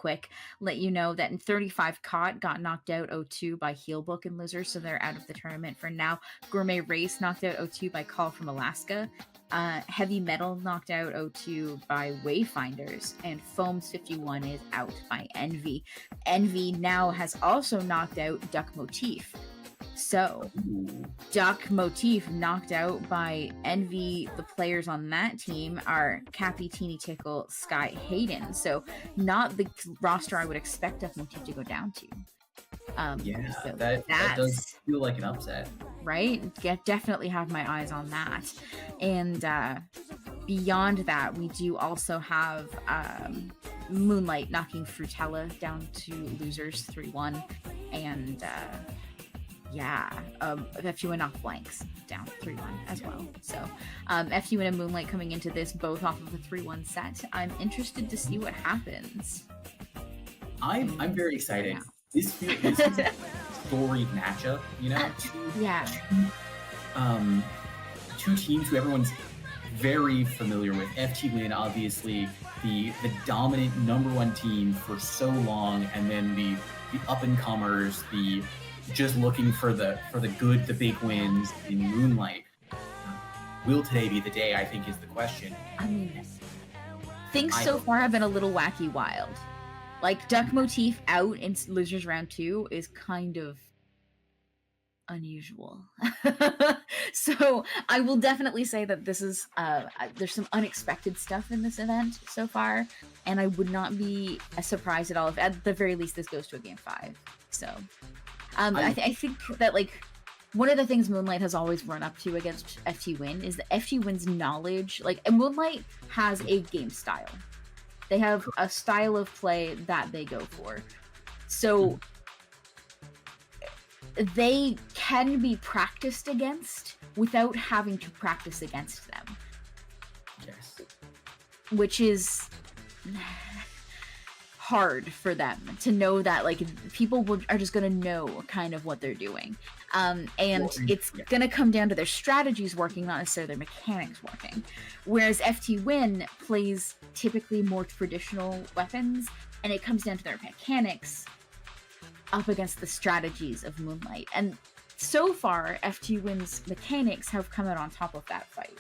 quick, let you know that in 35 Cot got knocked out 0-2 by Healbook and Losers, so they're out of the tournament for now. Gourmet Race knocked out 0-2 by Call from Alaska. Heavy Metal knocked out 0-2 by Wayfinders, and Foams 51 is out by Envy. Envy now has also knocked out Duck Motif. So, Duck Motif knocked out by Envy. The players on that team are Cappy, Teeny Tickle, Sky, Hayden. So, not the roster I would expect Duck Motif to go down to. So that does feel like an upset. Right? Definitely have my eyes on that. And beyond that, we do also have Moonlight knocking Frutella down to Losers 3-1. And FTWin knocked Blanks down 3-1 as well. So FTWin and Moonlight coming into this both off of a 3-1 set. I'm interested to see what happens. I'm very excited. Yeah. This is a storied matchup, you know? Two teams who everyone's very familiar with. FTWin, obviously, the dominant #1 team for so long, and then the up-and-comers, the just looking for the good, the big wins in Moonlight. Will today be the day, I think, is the question. I mean, things so far have been a little wacky wild. Like, Duck Motif out in Losers Round 2 is kind of unusual. So I will definitely say that this is there's some unexpected stuff in this event so far, and I would not be surprised at all if at the very least this goes to a game 5. So I think that, like, one of the things Moonlight has always run up to against FTWin is that FTWin's knowledge, like, and Moonlight has a game style. They have a style of play that they go for. So they can be practiced against without having to practice against them. Yes. Which is hard for them to know that, like, people are just going to know kind of what they're doing. And it's going to come down to their strategies working, not necessarily their mechanics working. Whereas FTWin plays typically more traditional weapons, and it comes down to their mechanics up against the strategies of Moonlight. And so far, FTWin's mechanics have come out on top of that fight.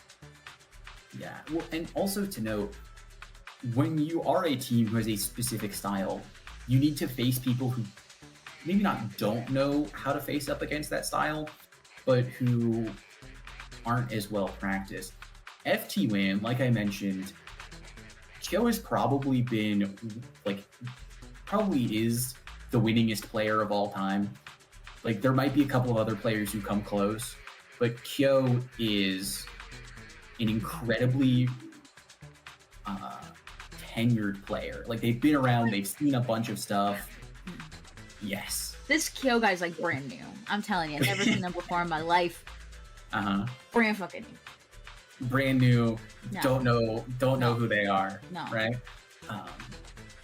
Yeah, well, and also to note, when you are a team who has a specific style, you need to face people who maybe don't know how to face up against that style, but who aren't as well practiced. FTWin, like I mentioned, Kyo has probably been, probably is the winningest player of all time. Like, there might be a couple of other players who come close, but Kyo is an incredibly tenured player. Like, they've been around, they've seen a bunch of stuff. Yes. This Kyo guy's like brand new. I'm telling you, I've never seen them before in my life. Brand fucking new. Brand new. No. Don't know who they are. No. Right?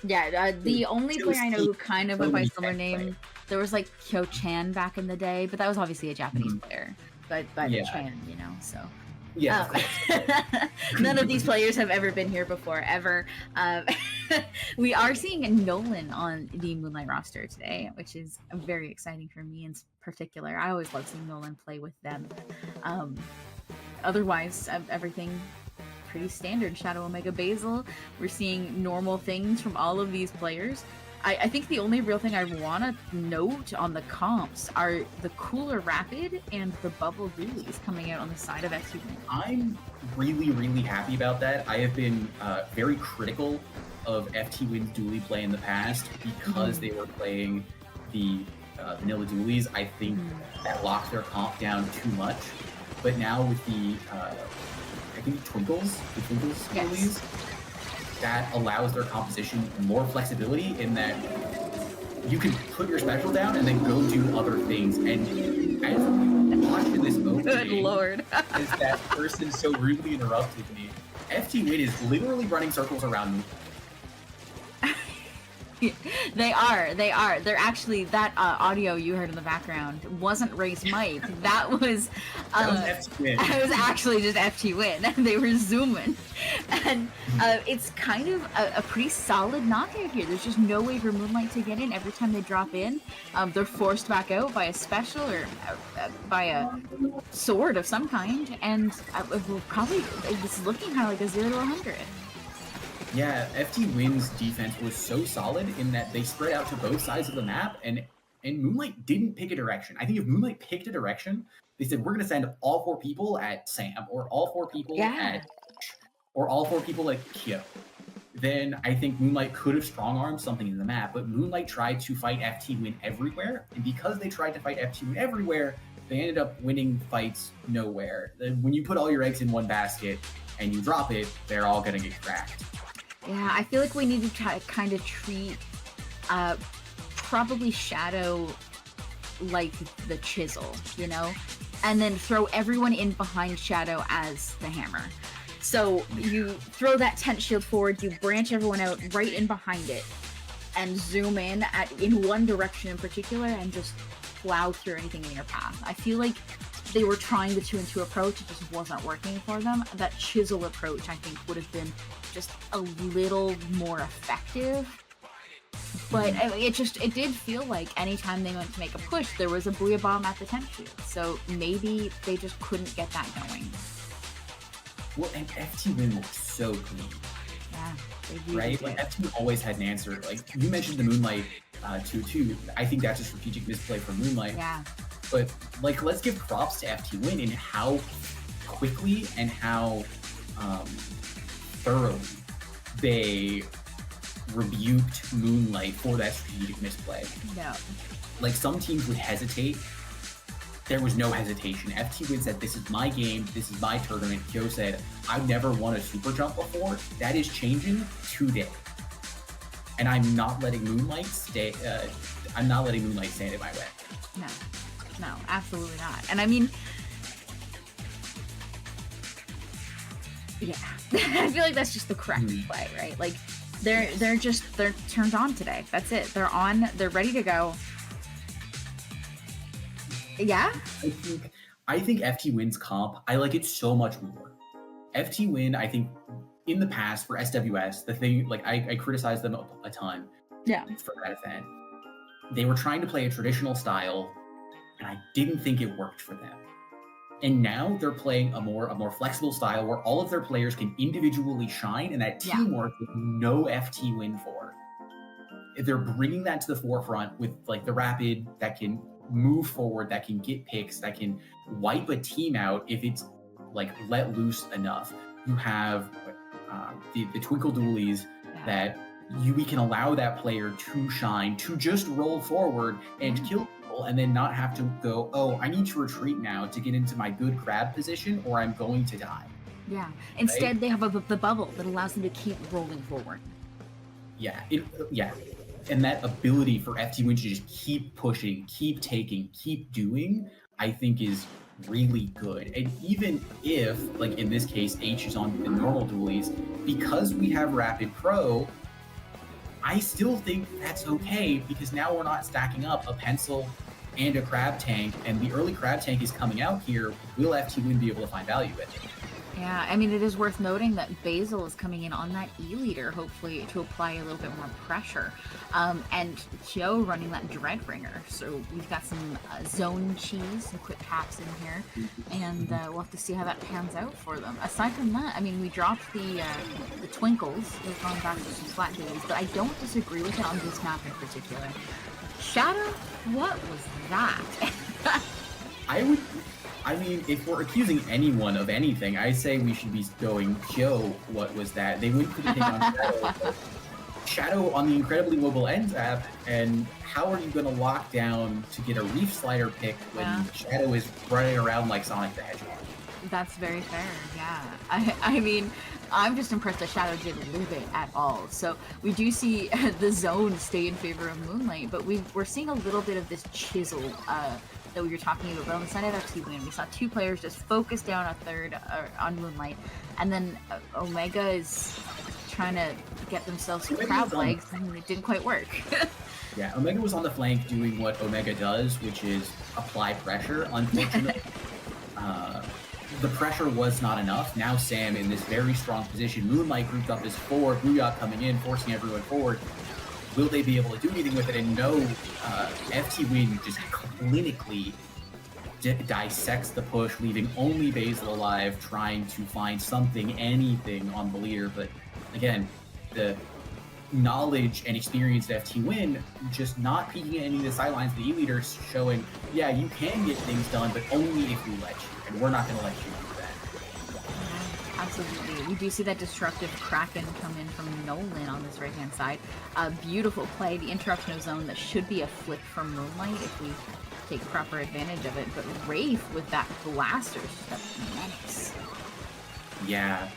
The only player I know who kind of went by similar name, there was like Kyo Chan back in the day, but that was obviously a Japanese player. But the Chan, you know, so. Yeah. None of these players have ever been here before, ever. We are seeing Nolan on the Moonlight roster today, which is very exciting for me in particular. I always love seeing Nolan play with them. Otherwise, everything pretty standard. Shadow Omega Basil. We're seeing normal things from all of these players. I think the only real thing I want to note on the comps are the Cooler Rapid and the Bubble Doolies coming out on the side of FTWin. I'm really, really happy about that. I have been very critical of FTWin's Dually play in the past because they were playing the vanilla Dualies. I think that locked their comp down too much. But now with the, I think Twinkles Dualies, that allows their composition more flexibility in that you can put your special down and then go do other things. And as we watched in this opening, good lord, as that person so rudely interrupted me, FTWin is literally running circles around me. They are. They're actually, that audio you heard in the background wasn't Ray's mic. That was FTWin. it was actually just FTWin. They were zooming, and it's kind of a pretty solid knockout here. There's just no way for Moonlight to get in. Every time they drop in, they're forced back out by a special or by a sword of some kind, and probably this is looking kind of like a 0 to 100. Yeah, FTWin's defense was so solid in that they spread out to both sides of the map, and Moonlight didn't pick a direction. I think if Moonlight picked a direction, they said, we're going to send all 4 people at Sam, or all 4 people at, or all 4 people at Kyo. Then I think Moonlight could have strong-armed something in the map, but Moonlight tried to fight FTWin everywhere, and because they tried to fight FTWin everywhere, they ended up winning fights nowhere. When you put all your eggs in one basket and you drop it, they're all going to get cracked. Yeah, I feel like we need to try kind of treat probably Shadow like the chisel, you know? And then throw everyone in behind Shadow as the hammer. So you throw that tent shield forward, you branch everyone out right in behind it, and zoom in in one direction in particular, and just plow through anything in your path. I feel like they were trying the 2-and-2 approach, it just wasn't working for them. That chisel approach, I think, would have been just a little more effective. But it did feel like anytime they went to make a push, there was a Booyah Bomb at the tent shield. So maybe they just couldn't get that going. Well, and FTWin looks so clean. Yeah, they really right? did. Like FTWin always had an answer. Like you mentioned the Moonlight 2-2. I think that's a strategic misplay for Moonlight. Yeah. But like, let's give props to FTWin in how quickly and how thoroughly they rebuked Moonlight for that strategic misplay. No. Like some teams would hesitate. There was no hesitation. FTWin said, this is my game, this is my tournament. Kyo said, I've never won a SuperJump before. That is changing today. And I'm not letting Moonlight stand in my way. No, absolutely not. And I mean, yeah, I feel like that's just the correct play, right? Like they're turned on today. That's it. They're on. They're ready to go. Yeah. I think FTWin's comp, I like it so much more. FTWin, I think, in the past for SWS, the thing, like I criticized them a ton. Yeah. For that event, they were trying to play a traditional style, and I didn't think it worked for them. And now they're playing a more flexible style where all of their players can individually shine, and that teamwork with no FTWin for. They're bringing that to the forefront with like the rapid that can move forward, that can get picks, that can wipe a team out if it's like let loose enough. You have the Twinkle Dualies that we can allow that player to shine, to just roll forward and kill people, and then not have to go, oh, I need to retreat now to get into my good crab position, or I'm going to die. Yeah. Instead, they have the bubble that allows them to keep rolling forward. Yeah. And that ability for FTWin to just keep pushing, keep taking, keep doing, I think is really good. And even if, like in this case, H is on the normal dualies, because we have Rapid Pro, I still think that's okay, because now we're not stacking up a pencil and a crab tank, and the early crab tank is coming out here. Will FTWin be able to find value in it? Yeah, I mean, it is worth noting that Basil is coming in on that E-leader, hopefully, to apply a little bit more pressure. And Joe running that Dreadbringer. So we've got some zone cheese, some quick caps in here, and we'll have to see how that pans out for them. Aside from that, I mean, we dropped the Twinkles. We've gone back to some flat dailies, but I don't disagree with it on this map in particular. Shadow, what was that? I mean, if we're accusing anyone of anything, I say we should be going, Joe, what was that? They wouldn't put a pick on Shadow. Shadow on the Incredibly Mobile Ends app, and how are you going to lock down to get a Reef Slider pick when Shadow is running around like Sonic the Hedgehog? That's very fair, yeah. I mean, I'm just impressed that Shadow didn't live it at all. So we do see the zone stay in favor of Moonlight, but we're seeing a little bit of this chisel that we were talking about. But on the side of FTWin, we saw two players just focus down a third on Moonlight, and then Omega is trying to get themselves some Omega crab was on- legs, and it didn't quite work. Yeah, Omega was on the flank doing what Omega does, which is apply pressure. Unfortunately, the pressure was not enough. Now Sam in this very strong position. Moonlight grouped up as 4, Booyah coming in, forcing everyone forward. Will they be able to do anything with it? And no, FTWin just clinically dissects the push, leaving only Basil alive, trying to find something, anything on the leader. But again, the knowledge and experience of FTWin just not peeking at any of the sidelines. The E-leaders showing, yeah, you can get things done, but only if we let you, and we're not going to let you do that. Absolutely. We do see that destructive Kraken come in from Nolan on this right-hand side. Beautiful play, the interruption of zone that should be a flip from Moonlight if we take proper advantage of it. But Wraith with that blaster is just a menace. Yeah.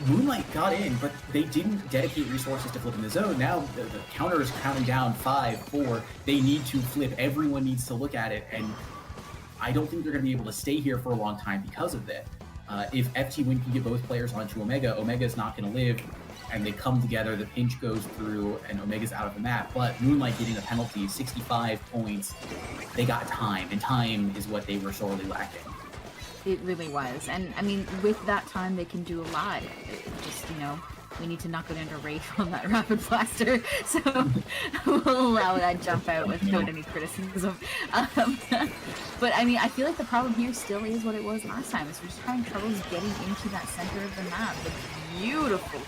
Moonlight got in, but they didn't dedicate resources to flipping the zone. Now the counter is counting down 5, 4. They need to flip. Everyone needs to look at it, and I don't think they're going to be able to stay here for a long time because of that. If FTWin can get both players onto Omega, Omega's not going to live, and they come together, the pinch goes through, and Omega's out of the map. But Moonlight getting a penalty, 65 points. They got time, and time is what they were sorely lacking. It really was. And, I mean, with that time, they can do a lot. It just, we need to not go down to Wraith on that rapid blaster. So we'll allow that jump out without any criticism. But, I mean, I feel like the problem here still is what it was last time. Is we're just having troubles getting into that center of the map. The beautiful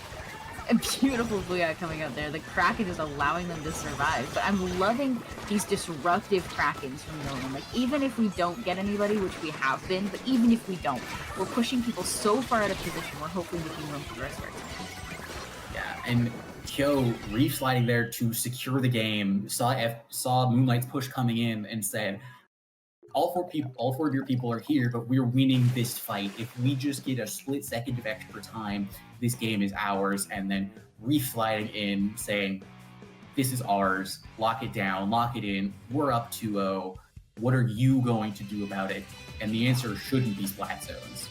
Booyah coming out there. The Kraken is allowing them to survive. But I'm loving these disruptive Krakens from Nolan. Like, even if we don't get anybody, which we have been, but even if we don't, we're pushing people so far out of position, we're hopefully making room for the rest of our team. Yeah, and Kyo reef sliding there to secure the game, saw Moonlight's push coming in and said, all four of your people are here, but we're winning this fight. If we just get a split second of extra time, this game is ours. And then reef-sliding in, saying, this is ours, lock it down, lock it in, we're up 2-0. What are you going to do about it? And the answer shouldn't be splat zones.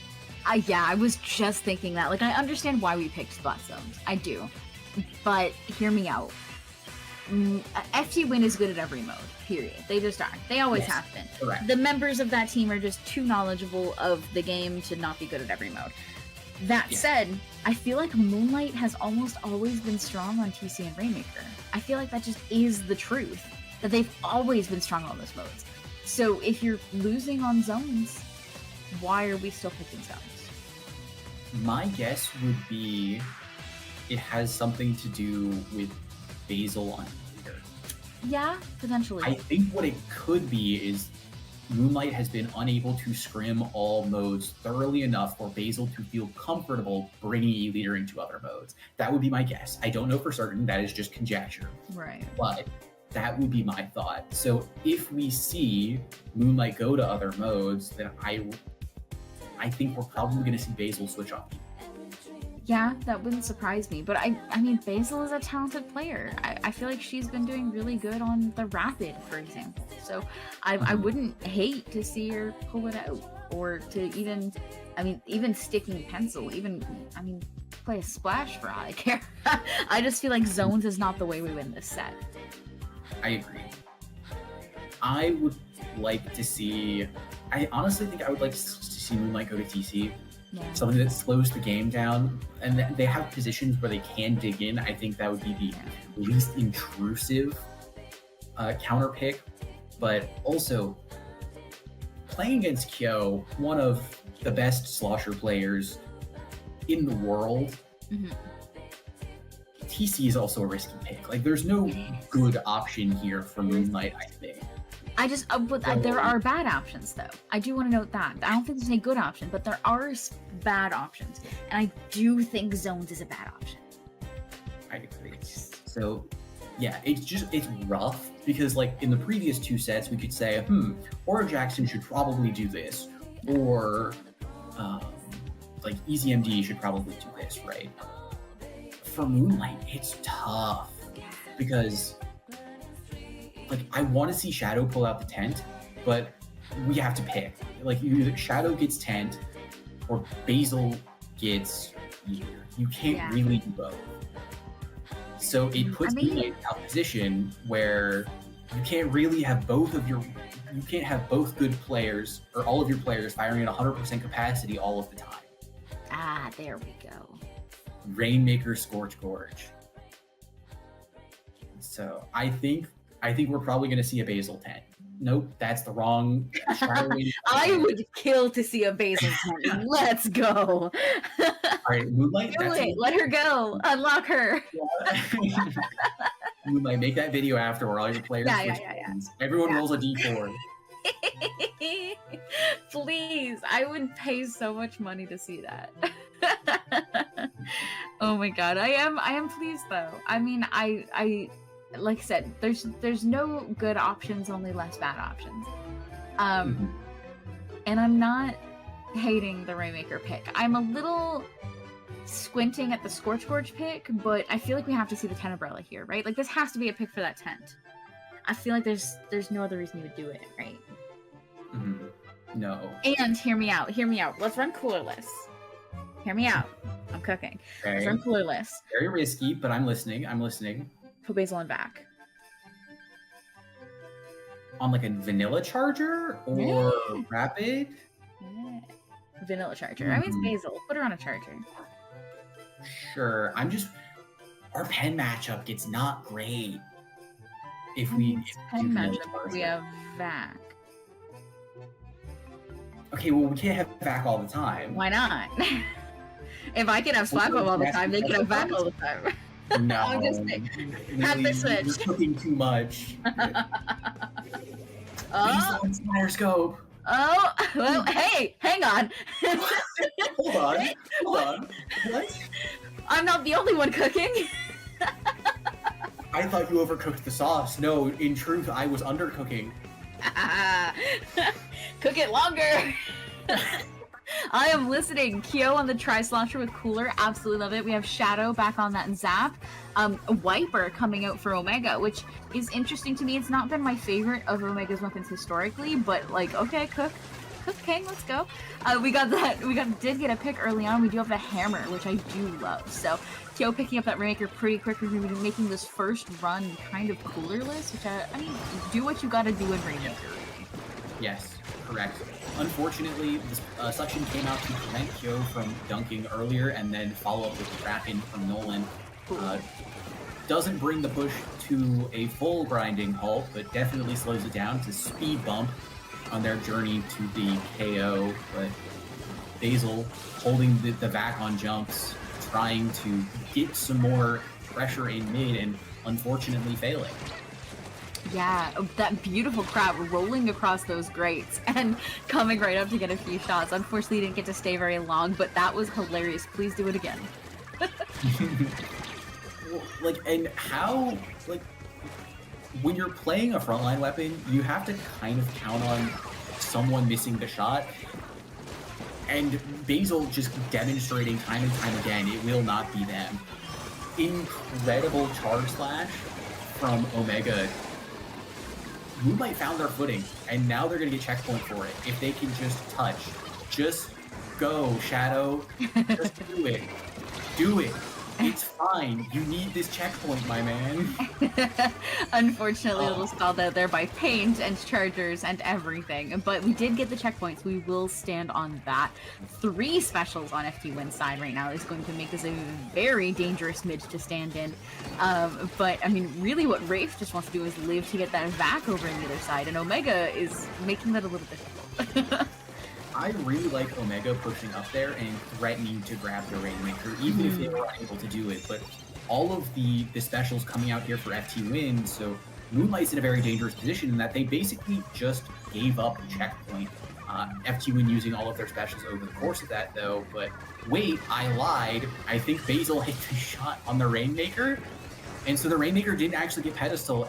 Yeah, I was just thinking that. Like, I understand why we picked splat zones. I do. But hear me out. FTWin is good at every mode, period. They just are. They always have been. Correct. The members of that team are just too knowledgeable of the game to not be good at every mode. That said, I feel like Moonlight has almost always been strong on TC and Rainmaker. I feel like that just is the truth, that they've always been strong on those modes. So if you're losing on zones, why are we still picking zones? My guess would be it has something to do with Basil on leader. Yeah, potentially. I think what it could be is Moonlight has been unable to scrim all modes thoroughly enough for Basil to feel comfortable bringing E-leader into other modes. That would be my guess. I don't know for certain. That is just conjecture. Right. But that would be my thought. So if we see Moonlight go to other modes, then I think we're probably going to see Basil switch off. Yeah, that wouldn't surprise me. But I mean, Basil is a talented player. I feel like she's been doing really good on the Rapid, for example. So I wouldn't hate to see her pull it out, or to even sticking pencil, play a splash for all I care. I just feel like zones is not the way we win this set. I agree. I would like to see, I honestly think I would like to see Moonlight go to TC. Yeah. Something that slows the game down, and they have positions where they can dig in. I think that would be the least intrusive counter pick, but also playing against Kyo, one of the best slosher players in the world. Mm-hmm. TC is also a risky pick. Like, there's no good option here for Moonlight, I think. There are bad options, though. I do want to note that. I don't think there's any good option, but there are bad options. And I do think zones is a bad option. I agree. So, yeah, it's rough, because, like, in the previous two sets, we could say, Aura Jackson should probably do this, or, like, EasyMD should probably do this, right? For Moonlight, it's tough, because, like, I want to see Shadow pull out the tent, but we have to pick. Like, either Shadow gets tent, or Basil gets Year. You can't really do both. So it puts Moonlight in a position where you can't really have you can't have both good players or all of your players firing at 100% capacity all of the time. Ah, there we go. Rainmaker, Scorch Gorge. So I think we're probably going to see a Basil 10. Nope, that's the wrong. I would kill to see a Basil 10. Let's go. All right, Moonlight. Do it. Let her go. Unlock her. Yeah. Moonlight, make that video after where all your players. Yeah. Everyone rolls a d4. Please, I would pay so much money to see that. Oh my god, I am pleased though. I mean, I like I said, there's no good options, only less bad options. And I'm not hating the Rainmaker pick. I'm a little squinting at the Scorch Gorge pick, but I feel like we have to see the tent umbrella here, right? Like this has to be a pick for that tent. I feel like there's no other reason you would do it, right? No. And hear me out. Let's run coolerless. Hear me out. I'm cooking. Okay. Let's run coolerless. Very risky, but I'm listening. Put Basil in back. On like a vanilla charger or rapid? Yeah. Vanilla charger. I mean, it's Basil. Put her on a charger. Sure. Our pen matchup gets not great. If pen matchup, we have Vac. Okay, well, we can't have Vac all the time. Why not? If I can have Splat Bomb all the time, they can have Vac all the time. No. I'm just saying. Have this switch. You're cooking too much. Fire scope. Oh, well, hey, hang on. Hold on. What? I'm not the only one cooking. I thought you overcooked the sauce. No, in truth, I was undercooking. Cook it longer. I am listening. Kyo on the Tri-Slosher with Cooler. Absolutely love it. We have Shadow back on that Zap. Wiper coming out for Omega, which is interesting to me. It's not been my favorite of Omega's weapons historically, but like, okay, Cook King, let's go. We did get a pick early on. We do have the Hammer, which I do love. So Kyo picking up that Rainmaker pretty quickly. We're going to be making this first run kind of coolerless, which I mean, do what you got to do in Rainmaker. Yes, correct. Unfortunately, this suction came out to prevent Kyo from dunking earlier and then follow up with the Kraken from Nolan. Doesn't bring the push to a full grinding halt, but definitely slows it down to speed bump on their journey to the KO. But Basil holding the Vac on jumps, trying to get some more pressure in mid and unfortunately failing. Yeah, that beautiful crab rolling across those grates and coming right up to get a few shots. Unfortunately, didn't get to stay very long, but that was hilarious. Please do it again. When you're playing a frontline weapon, you have to kind of count on someone missing the shot. And Basil just demonstrating time and time again, it will not be them. Incredible charge slash from Omega. Moonlight found their footing, and now they're going to get checkpoint for it. If they can just touch. Just go, Shadow. Just do it. Do it. It's fine. You need this checkpoint, my man. Unfortunately, a little stalled out there by paint and chargers and everything. But we did get the checkpoints. We will stand on that. 3 specials on FTWin side right now is going to make this a very dangerous mid to stand in. But, I mean, really what Rafe just wants to do is live to get that Vac over on the other side. And Omega is making that a little difficult. I really like Omega pushing up there and threatening to grab the Rainmaker, even if they were unable to do it. But all of the specials coming out here for FTWin, so Moonlight's in a very dangerous position in that they basically just gave up checkpoint. FTWin using all of their specials over the course of that, though. But wait, I lied. I think Basil hit the shot on the Rainmaker. And so the Rainmaker didn't actually get pedestal.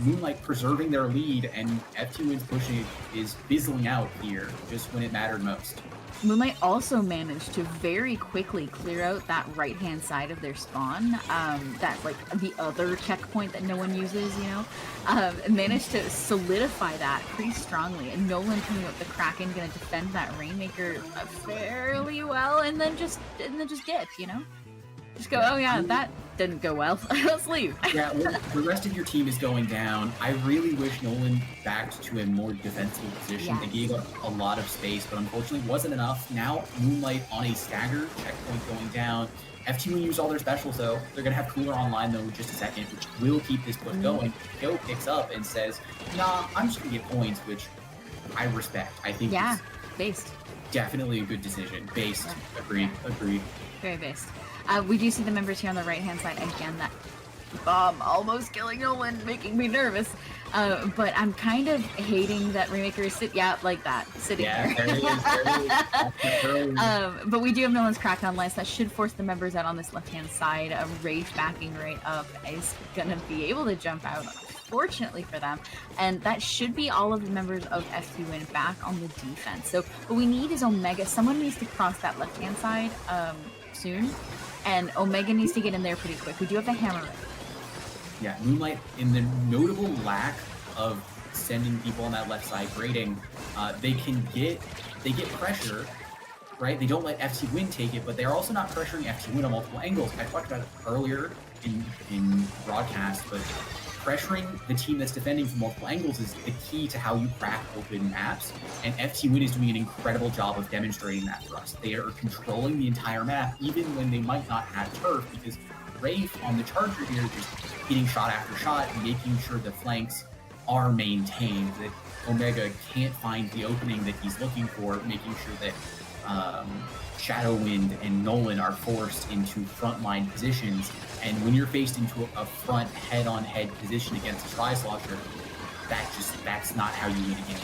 Moonlight preserving their lead, and FTWin's pushing is fizzling out here, just when it mattered most. Moonlight also managed to very quickly clear out that right-hand side of their spawn. That's like the other checkpoint that no one uses, you know? Managed to solidify that pretty strongly. And Nolan coming up the Kraken, gonna defend that Rainmaker fairly well, and then just dip, you know? Just go, oh yeah, that didn't go well. Let's leave. Yeah, well, the rest of your team is going down. I really wish Nolan backed to a more defensible position. Yes. They gave up a lot of space, but unfortunately wasn't enough. Now Moonlight on a stagger, checkpoint going down. FTWin used all their specials though. They're gonna have Cooler online though in just a second, which will keep this push going. Go picks up and says, nah, I'm just gonna get points, which I respect. I think it's based. definitely a good decision. Based. Agreed. Very based. We do see the members here on the right-hand side again. That bomb almost killing Nolan, making me nervous. But I'm kind of hating that Rainmaker is sitting there. There it is. But we do have Nolan's Crackdown list that should force the members out on this left-hand side. Rafe backing right up is gonna be able to jump out, fortunately for them, and that should be all of the members of FTWin back on the defense. So what we need is Omega. Someone needs to cross that left-hand side soon, and Omega needs to get in there pretty quick. We do have the hammer. Yeah, Moonlight, in the notable lack of sending people on that left side grading, they get pressure, right? They don't let FTWin take it, but they're also not pressuring FTWin on multiple angles. I talked about it earlier in broadcast, but pressuring the team that's defending from multiple angles is the key to how you crack open maps, and FTWin is doing an incredible job of demonstrating that for us. They are controlling the entire map, even when they might not have turf, because Rafe on the Charger here just hitting shot after shot, making sure the flanks are maintained, that Omega can't find the opening that he's looking for, making sure that Shadowwind and Nolan are forced into frontline positions. And when you're faced into a front head-on-head position against a Tri-Slosher, that's not how you win a game.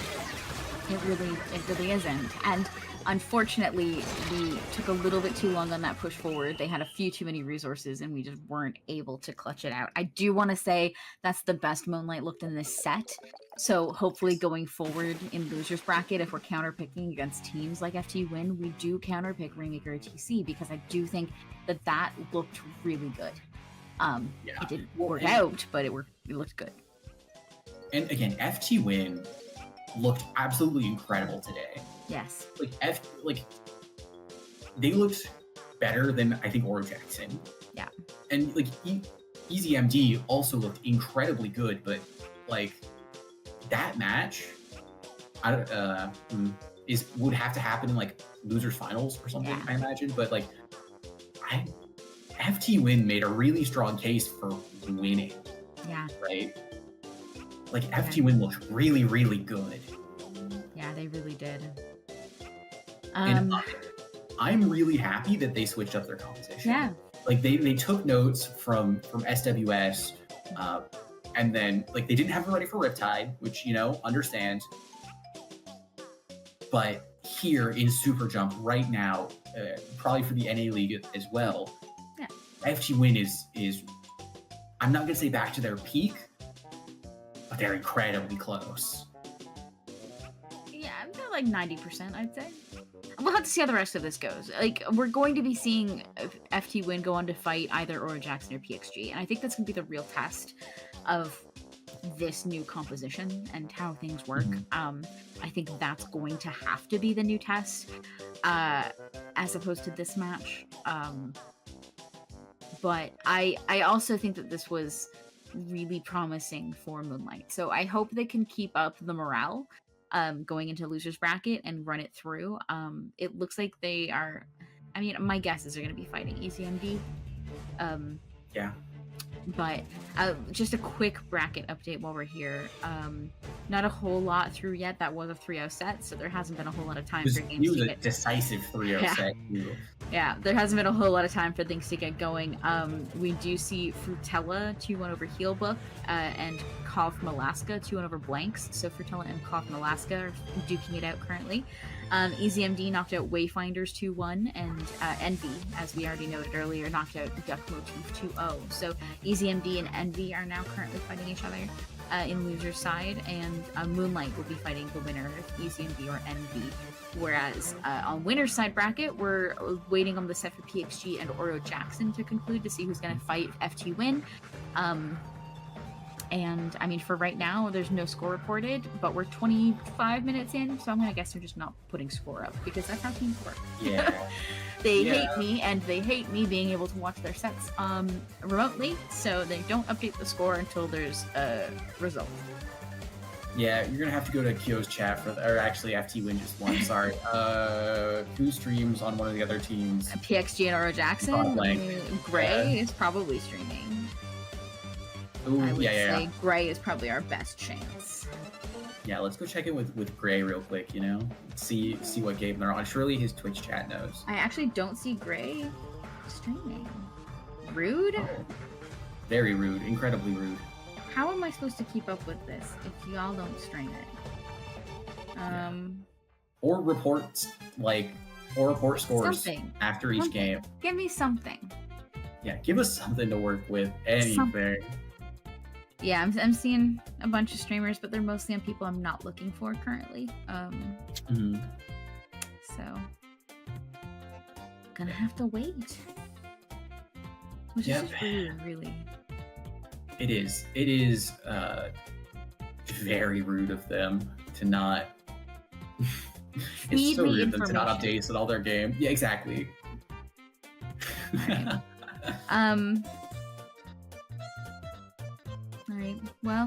It really isn't. And unfortunately, we took a little bit too long on that push forward. They had a few too many resources, and we just weren't able to clutch it out. I do want to say that's the best Moonlight looked in this set. So hopefully going forward in losers bracket, if we're counterpicking against teams like FTWin, we do counterpick Rainmaker or TC, because I do think that looked really good. It didn't work out, but it looked good. And again, FTWin looked absolutely incredible today. Yes. They looked better than I think Oro Jackson. Yeah. And EasyMD also looked incredibly good, but that match would have to happen in losers finals or something, I imagine. But FTWin made a really strong case for winning. Yeah. Right? FTWin looked really, really good. Yeah, they really did. And I'm really happy that they switched up their composition. Yeah. They took notes from SWS, and then they didn't have it ready for Riptide, which understand. But here in SuperJump right now, probably for the NA League as well, FTWin is I'm not gonna say back to their peak, but they're incredibly close. Yeah, they're 90%, I'd say. We'll have to see how the rest of this goes. We're going to be seeing FTWin go on to fight either Oro Jackson or PXG, and I think that's going to be the real test of this new composition and how things work. Mm-hmm. I think that's going to have to be the new test, as opposed to this match. But I also think that this was really promising for Moonlight. So I hope they can keep up the morale going into losers bracket and run it through. It looks like they are, my guess is they're going to be fighting ECMD. Yeah. But just a quick bracket update while we're here. Not a whole lot through yet. That was a 3-0 set, so there hasn't been a whole lot of time for games to get... decisive 3-0 set. Yeah, there hasn't been a whole lot of time for things to get going. We do see Frutella 2-1 over Heelbook, and Call from Alaska 2-1 over Blanks. So Frutella and Call from Alaska are duking it out currently. EasyMD knocked out Wayfinders 2-1, and Envy, as we already noted earlier, knocked out Duck Motif 2-0. So EasyMD and Envy are now currently fighting each other in loser's side, and Moonlight will be fighting the winner of EasyMD or Envy. Whereas on winner's side bracket, we're waiting on the set for PXG and Oro Jackson to conclude to see who's going to fight FTWin. And I mean, for right now, there's no score reported, but we're 25 minutes in, so I'm gonna guess they're just not putting score up because that's how teams work. Yeah. They Yeah. hate me, and they hate me being able to watch their sets remotely, so they don't update the score until there's a result. Yeah, you're gonna have to go to Kyo's chat or actually FTWin just won. Sorry. Who streams on one of the other teams? PXG and Oro Jackson. Gray is probably streaming. Ooh, I would yeah. say Gray is probably our best chance. Yeah, let's go check in with Gray real quick. You know, see what game they're on. Surely his Twitch chat knows. I actually don't see Gray streaming. Rude. Oh, very rude. Incredibly rude. How am I supposed to keep up with this if y'all don't stream it? Or report scores Something. after each Something. game. Give me something. Yeah, give us something to work with. Anything. Yeah, I'm seeing a bunch of streamers, but they're mostly on people I'm not looking for currently. So gonna have to wait. Which is just rude, really. It is very rude of them to not. It's so rude of them to not update all their game. Yeah, exactly. All right. Well,